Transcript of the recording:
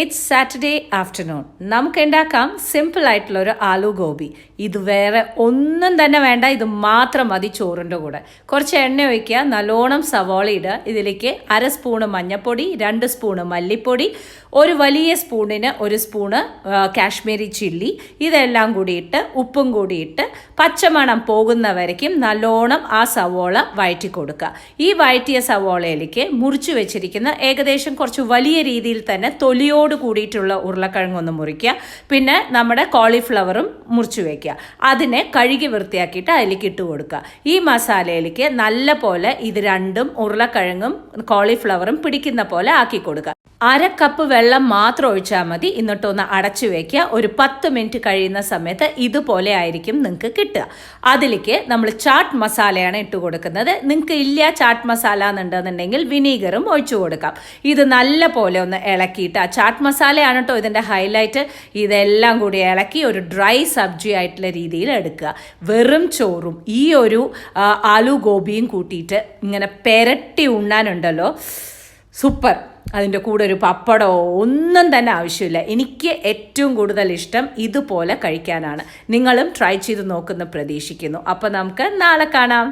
It's Saturday afternoon. നമുക്ക് ഉണ്ടാക്കാം simple ആയിട്ടുള്ള ഒരു ആലു ഗോബി. ഇത് വേറെ ഒന്നും തന്നെ വേണ്ട, ഇത് മാത്രം മതി ചോറിൻ്റെ കൂടെ. കുറച്ച് എണ്ണ ഒഴിക്കുക, നല്ലോണം സവാള ഇടുക. ഇതിലേക്ക് 1/2 സ്പൂണ് മഞ്ഞൾപ്പൊടി, 2 സ്പൂണ് മല്ലിപ്പൊടി, ഒരു വലിയ സ്പൂണിന് 1 സ്പൂണ് കാശ്മീരി ചില്ലി, ഇതെല്ലാം കൂടിയിട്ട് ഉപ്പും കൂടിയിട്ട് പച്ചമണം പോകുന്ന വരയ്ക്കും നല്ലോണം ആ സവോള വഴറ്റി കൊടുക്കുക. ഈ വഴറ്റിയ സവോളയിലേക്ക് മുറിച്ച് വെച്ചിരിക്കുന്ന ഏകദേശം കുറച്ച് വലിയ രീതിയിൽ തന്നെ തൊലിയോട് കൂടിയിട്ടുള്ള ഉരുളക്കിഴങ്ങൊന്ന് മുറിക്കുക. പിന്നെ നമ്മുടെ കോളിഫ്ലവറും മുറിച്ച് വയ്ക്കുക. അതിനെ കഴുകി വൃത്തിയാക്കിയിട്ട് അതിലേക്ക് ഇട്ട് കൊടുക്കുക. ഈ മസാലയിലേക്ക് നല്ല പോലെ ഇത് രണ്ടും ഉരുളക്കിഴങ്ങും കോളിഫ്ലവറും പിടിക്കുന്ന പോലെ ആക്കി കൊടുക്കുക. 1/2 കപ്പ് വെള്ളം മാത്രം ഒഴിച്ചാൽ മതി. എന്നിട്ടൊന്ന് അടച്ചു വയ്ക്കുക. ഒരു 10 മിനിറ്റ് കഴിയുന്ന സമയത്ത് ഇതുപോലെ ആയിരിക്കും നിങ്ങൾക്ക് കിട്ടുക. അതിലേക്ക് നമ്മൾ ചാട്ട് മസാലയാണ് ഇട്ട് കൊടുക്കുന്നത്. നിങ്ങൾക്ക് ഇല്ല ചാട്ട് മസാല എന്നുണ്ടെന്നുണ്ടെങ്കിൽ വിനീഗറും ഒഴിച്ചു കൊടുക്കാം. ഇത് നല്ല പോലെ ഒന്ന് ഇളക്കിയിട്ട്, ആ ചാട്ട് മസാലയാണ് കേട്ടോ ഇതിൻ്റെ ഹൈലൈറ്റ്. ഇതെല്ലാം കൂടി ഇളക്കി ഒരു ഡ്രൈ സബ്ജി ആയിട്ടുള്ള രീതിയിൽ എടുക്കുക. വെറും ചോറും ഈ ഒരു ആലു ഗോപിയും കൂട്ടിയിട്ട് ഇങ്ങനെ പെരട്ടി ഉണ്ണാനുണ്ടല്ലോ, സൂപ്പർ. അതിൻ്റെ കൂടെ ഒരു പപ്പടമോ ഒന്നും തന്നെ ആവശ്യമില്ല. എനിക്ക് ഏറ്റവും കൂടുതൽ ഇഷ്ടം ഇതുപോലെ കഴിക്കാനാണ്. നിങ്ങളും ട്രൈ ചെയ്ത് നോക്കുമെന്ന് പ്രതീക്ഷിക്കുന്നു. അപ്പോൾ നമുക്ക് നാളെ കാണാം.